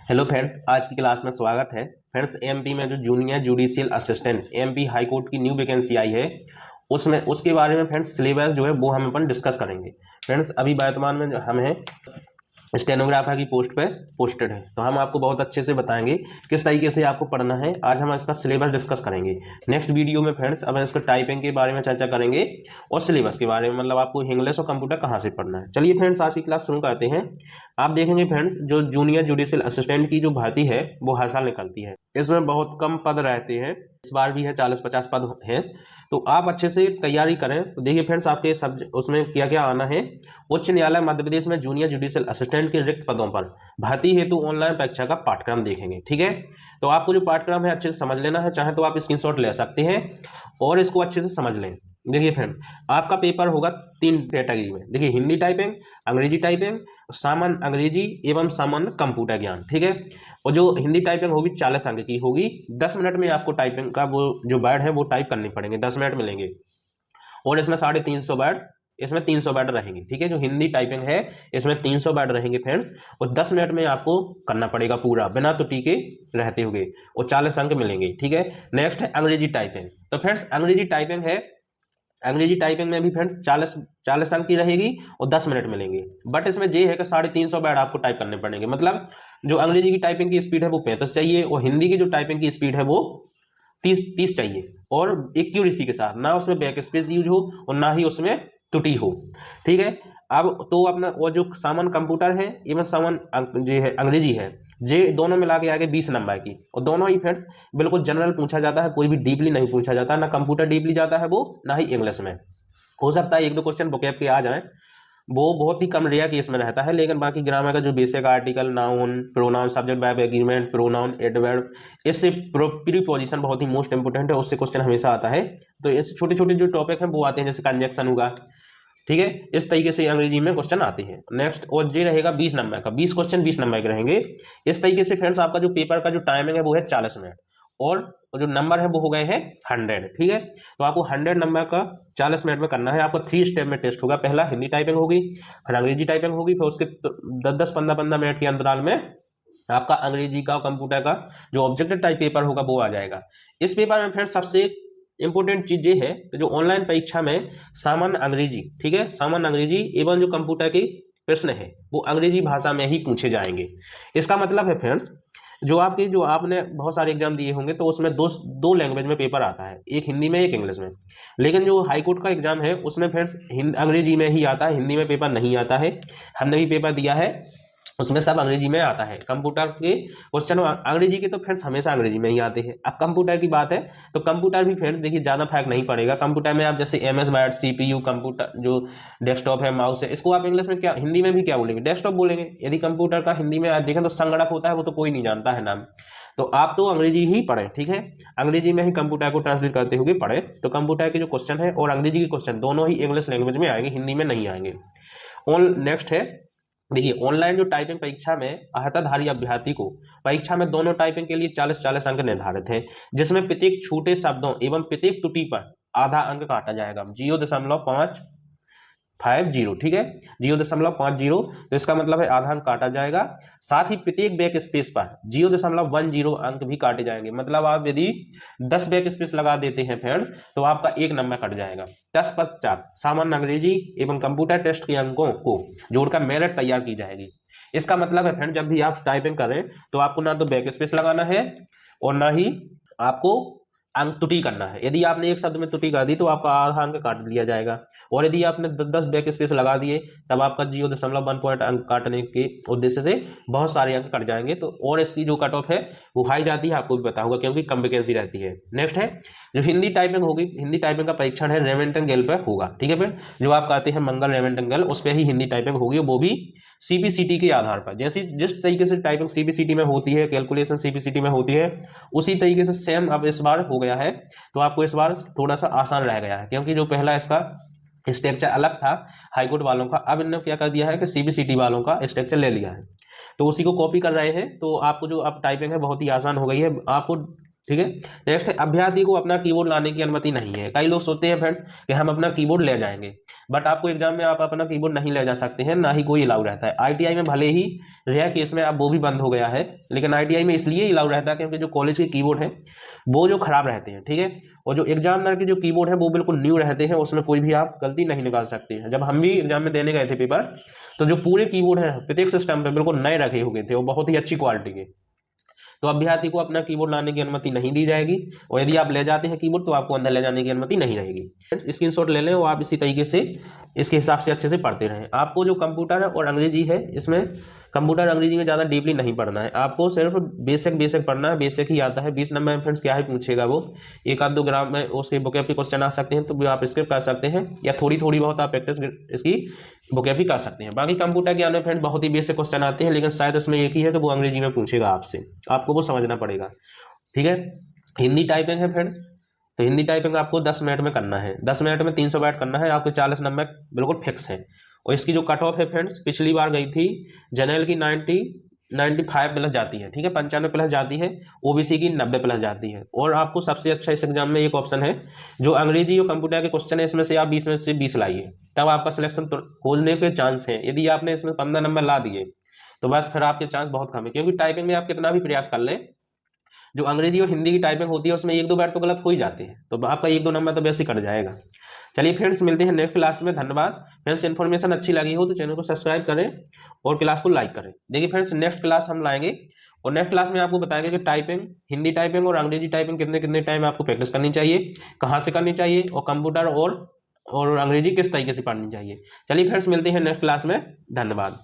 Hello friend, आज की class में स्वागत है। फ्रेंड्स, एमपी में जो junior judicial assistant MP high court की न्यू वैकेंसी आई है, उसमें उसके बारे में फ्रेंड्स सिलेबस जो है वो हम अपन डिस्कस करेंगे। फ्रेंड्स, अभी वर्तमान में जो हम हैं स्टेनोग्राफर की पोस्ट पे पोस्टेड है, तो हम आपको बहुत अच्छे से बताएंगे किस तरीके से आपको पढ़ना है। आज हम इसका सिलेबस डिस्कस करेंगे। नेक्स्ट वीडियो में फ्रेंड्स अब इसका टाइपिंग के बारे में चर्चा करेंगे और सिलेबस के बारे में, मतलब आपको इंग्लिश और कंप्यूटर कहाँ से पढ़ना है। चलिए फ्रेंड्स, आज की क्लास शुरू करते हैं। आप देखेंगे फ्रेंड्स, जो जूनियर जुडिशियल असिस्टेंट की जो भर्ती है वो हर साल निकलती है। इसमें बहुत कम पद रहते हैं, इस बार भी है 40-50 पद हैं। तो आप अच्छे से तैयारी करें। तो देखिए फ्रेंड्स, आपके सब्जेक्ट उसमें क्या क्या आना है। उच्च न्यायालय मध्य प्रदेश में जूनियर जुडिशियल असिस्टेंट के रिक्त पदों पर भर्ती हेतु ऑनलाइन परीक्षा का पाठ्यक्रम देखेंगे। ठीक है, तो आपको जो पाठ्यक्रम है अच्छे से समझ लेना है। चाहे तो आप स्क्रीनशॉट ले सकते हैं और इसको अच्छे से समझ लें। देखिए फ्रेंड, आपका पेपर होगा 3 कैटेगरी में। देखिए, हिंदी टाइपिंग, अंग्रेजी टाइपिंग, सामान्य अंग्रेजी एवं सामान्य कंप्यूटर ज्ञान। ठीक है, और जो हिंदी टाइपिंग होगी 40 अंक की होगी। 10 मिनट में आपको टाइपिंग का वो जो वर्ड है वो टाइप करने पड़ेंगे, 10 मिनट मिलेंगे। और इसमें 350 वर्ड, इसमें 300 वर्ड रहेंगे। ठीक है, जो हिंदी टाइपिंग है इसमें 300 वर्ड रहेंगे फ्रेंड्स, और 10 मिनट में आपको करना पड़ेगा पूरा बिना त्रुटि के रहते हुए, और 40 अंक मिलेंगे। ठीक है, नेक्स्ट है अंग्रेजी टाइपिंग। तो फ्रेंड्स, अंग्रेजी टाइपिंग है, अंग्रेजी टाइपिंग में भी फ्रेंड्स 40 अंक की रहेगी और 10 मिनट मिलेंगे। बट इसमें ये है कि 350 वर्ड आपको टाइप करने पड़ेंगे। मतलब जो अंग्रेजी की टाइपिंग की स्पीड है वो 35 चाहिए, और हिंदी की जो टाइपिंग की स्पीड है वो 30 चाहिए, और एक्यूरेसी के साथ, ना उसमें बैक स्पेस यूज हो और ना ही उसमें त्रुटि हो। ठीक है, अब तो अपना वो जो सामान्य कंप्यूटर है एवं सामान्य जो है अंग्रेजी है, जे दोनों मिला के आगे 20 नंबर की, और दोनों ही फ्रेंड्स बिल्कुल जनरल पूछा जाता है, कोई भी डीपली नहीं पूछा जाता। ना कंप्यूटर डीपली जाता है वो, ना ही इंग्लिश में। हो सकता है 1-2 क्वेश्चन vocab के आ जाएं, वो बहुत ही कम रेयर केस में रहता है। लेकिन बाकी ग्रामर का जो basic article, noun, pronoun, subject verb agreement, pronoun, adverb, इससे प्रीपोजिशन बहुत ही मोस्ट इंपोर्टेंट है, उससे क्वेश्चन हमेशा आता है। तो इस छोटे छोटे जो टॉपिक हैं वो आते हैं, जैसे कंजक्शन होगा। ठीक है, इस तरीके से अंग्रेजी में क्वेश्चन आते हैं। नेक्स्ट, और ये रहेगा 20 नंबर का, 20 क्वेश्चन 20 नंबर के रहेंगे। इस तरीके से फ्रेंड्स आपका जो पेपर का जो टाइमिंग है वो है 40 मिनट, और जो नंबर है वो हो गए हैं 100। ठीक है, तो आपको 100 नंबर का 40 मिनट में करना है। आपको 3 स्टेप में टेस्ट होगा। पहला हिंदी टाइपिंग होगी, फिर अंग्रेजी टाइपिंग होगी, फिर उसके 10-10, 15-15 मिनट के अंतराल में आपका अंग्रेजी का और कंप्यूटर का जो ऑब्जेक्टिव टाइप पेपर होगा वो आ जाएगा। इस पेपर में फ्रेंड्स सबसे इंपॉर्टेंट चीज ये है कि जो ऑनलाइन परीक्षा में सामान्य अंग्रेजी, ठीक है, सामान्य अंग्रेजी एवं जो कंप्यूटर के प्रश्न है वो अंग्रेजी भाषा में ही पूछे जाएंगे। इसका मतलब है फ्रेंड्स, जो आपने बहुत सारे एग्जाम दिए होंगे तो उसमें दो लैंग्वेज में पेपर आता है, एक हिंदी में एक इंग्लिश में। लेकिन जो हाई कोर्ट का एग्जाम है उसमें फ्रेंड्स अंग्रेजी में ही आता है, हिंदी में पेपर नहीं आता है। हमने भी पेपर दिया है, उसमें सब अंग्रेजी में आता है। कंप्यूटर के क्वेश्चन अंग्रेजी के तो फ्रेंड्स हमेशा अंग्रेजी में ही आते हैं। अब कंप्यूटर की बात है तो कंप्यूटर भी फ्रेंड्स देखिए ज़्यादा फर्क नहीं पड़ेगा। कंप्यूटर में आप जैसे MS वर्ड, CPU, कंप्यूटर जो डेस्कटॉप है, माउस है, इसको आप इंग्लिश में क्या, हिंदी में भी क्या बोलेंगे, डेस्कटॉप बोलेंगे। यदि कंप्यूटर का हिंदी में आप देखें तो संगणक होता है, वो तो कोई नहीं जानता है नाम। तो आप तो अंग्रेजी ही पढ़ें। ठीक है, अंग्रेजी में ही कंप्यूटर को ट्रांसलेट करते हुए पढ़े, तो कंप्यूटर के जो क्वेश्चन है और अंग्रेजी के क्वेश्चन दोनों ही इंग्लिश लैंग्वेज में आएंगे, हिंदी में नहीं आएंगे। और नेक्स्ट है, देखिए ऑनलाइन जो टाइपिंग परीक्षा में अर्हताधारी अभ्यर्थी को परीक्षा में दोनों टाइपिंग के लिए 40-40 अंक निर्धारित है, जिसमें प्रत्येक छोटे शब्दों एवं प्रत्येक त्रुटि पर आधा अंक काटा जाएगा, 0.550। ठीक है, 0.50, तो इसका मतलब है आधा अंक काटा जाएगा। साथ ही प्रत्येक बैक स्पेस पर 0.10 अंक भी काटे जाएंगे। मतलब आप यदि 10 बैक स्पेस लगा देते हैं फ्रेंड्स तो आपका 1 नंबर कट जाएगा। तत्पश्चात सामान्य अंग्रेजी एवं कंप्यूटर टेस्ट के अंकों को जोड़कर मेरिट तैयार की जाएगी। इसका मतलब है फ्रेंड, जब भी आप टाइपिंग करें तो आपको ना तो बैक स्पेस लगाना है और ना ही आपको अंक त्रुटि करना है। यदि आपने एक शब्द में त्रुटि कर दी तो आपका आधा अंक काट लिया जाएगा, और यदि आपने 10 बैक स्पेस लगा दिए तब आपका 0.1 पॉइंट अंक काटने के उद्देश्य से बहुत सारे अंक कट जाएंगे। तो और इसकी जो कट ऑफ है वो हाई जाती है, आपको भी पता होगा, क्योंकि कम वैकेंसी रहती है। नेक्स्ट है जो हिंदी टाइपिंग होगी, हिंदी टाइपिंग का परीक्षण है रेवेंटन-गेल पर होगा। ठीक है फिर, जो आप कहते हैं मंगल रेवेंटन-गेल, उस पर ही हिंदी टाइपिंग होगी, वो भी CBCT के आधार पर। जैसी जिस तरीके से टाइपिंग CBCT में होती है, कैलकुलेशन CBCT में होती है, उसी तरीके से सेम अब इस बार हो गया है। तो आपको इस बार थोड़ा सा आसान रह गया है, क्योंकि जो पहला इसका स्ट्रक्चर अलग था हाईकोर्ट वालों का, अब इन्होंने क्या कर दिया है कि CBCT वालों का स्ट्रक्चर ले लिया है, तो उसी को कॉपी कर रहे हैं। तो आपको जो अब टाइपिंग है बहुत ही आसान हो गई है। आपको ठीक है। नेक्स्ट है अभ्यर्थी को अपना कीबोर्ड लाने की अनुमति नहीं है। कई लोग सोचते हैं फ्रेंड कि हम अपना कीबोर्ड ले जाएंगे, बट आपको एग्जाम में आप अपना कीबोर्ड नहीं ले जा सकते हैं, ना ही कोई अलाउ रहता है। आईटीआई में भले ही रेयर केस में अब वो भी बंद हो गया है, लेकिन आईटीआई में इसलिए अलाउ रहता है क्योंकि जो कॉलेज के कीबोर्ड है वो जो खराब रहते हैं, ठीक है। और जो एग्जामिनर के जो कीबोर्ड है वो बिल्कुल न्यू रहते हैं, उसमें कोई भी आप गलती नहीं निकाल सकते हैं। जब हम भी एग्जाम में देने गए थे पेपर, तो जो पूरे कीबोर्ड है प्रत्येक सिस्टम पे बिल्कुल नए रखे हुए थे, वो बहुत ही अच्छी क्वालिटी के। तो अभ्यर्थी को अपना कीबोर्ड लाने की अनुमति नहीं दी जाएगी, और यदि आप ले जाते हैं कीबोर्ड तो आपको अंदर ले जाने की अनुमति नहीं रहेगी। स्क्रीनशॉट ले लें और आप इसी तरीके से इसके हिसाब से अच्छे से पढ़ते रहें। आपको जो कंप्यूटर है और अंग्रेजी है, इसमें कंप्यूटर अंग्रेजी में ज़्यादा डीपली नहीं पढ़ना है, आपको सिर्फ बेसिक पढ़ना है, बेसिक ही आता है। 20 नंबर में फ्रेंड्स क्या है पूछेगा वो, एक आध दो ग्राम में उसके वोकैब के क्वेश्चन आ सकते हैं, तो भी आप स्किप कर सकते हैं, या थोड़ी बहुत आप प्रैक्टिस इसकी वोकैब भी कर सकते हैं। बाकी कंप्यूटर ज्ञान में फ्रेंड बहुत ही बेसिक क्वेश्चन आते हैं, लेकिन शायद इसमें एक ही है कि वो अंग्रेजी में पूछेगा आपसे, आपको वो समझना पड़ेगा, ठीक है। हिंदी टाइपिंग है फ्रेंड्स, तो हिंदी टाइपिंग आपको 10 मिनट में करना है, 10 मिनट में 300 बैट करना है, आपके 40 नंबर बिल्कुल फिक्स है। और इसकी जो कट ऑफ है फ्रेंड्स, पिछली बार गई थी जनरल की 95 प्लस जाती है, ठीक है, 95 प्लस जाती है, ओबीसी की 90 प्लस जाती है। और आपको सबसे अच्छा इस एग्जाम में एक ऑप्शन है, जो अंग्रेजी और कंप्यूटर के क्वेश्चन है, इसमें से आप 20 में से 20 लाइए, तब आपका सिलेक्शन होने के चांस है। यदि आपने इसमें 15 नंबर ला दिए तो बस फिर आपके चांस बहुत कम है, क्योंकि टाइपिंग में आप कितना भी प्रयास कर लें, जो अंग्रेजी और हिंदी की टाइपिंग होती है उसमें 1-2 बार तो गलत हो ही जाते हैं, तो आपका 1-2 नंबर तो वैसे ही कट जाएगा। चलिए फ्रेंड्स, मिलते हैं नेक्स्ट क्लास में। धन्यवाद फ्रेंड्स। इन्फॉर्मेशन अच्छी लगी हो तो चैनल को सब्सक्राइब करें और क्लास को लाइक करें। देखिए फ्रेंड्स, नेक्स्ट क्लास हम लाएंगे, और नेक्स्ट क्लास में आपको बताएंगे कि टाइपिंग, हिंदी टाइपिंग और अंग्रेजी टाइपिंग कितने टाइम आपको प्रैक्टिस करनी चाहिए, कहाँ से करनी चाहिए, और कंप्यूटर और अंग्रेजी किस तरीके से पढ़नी चाहिए। चलिए फ्रेंड्स, मिलते हैं नेक्स्ट क्लास में। धन्यवाद।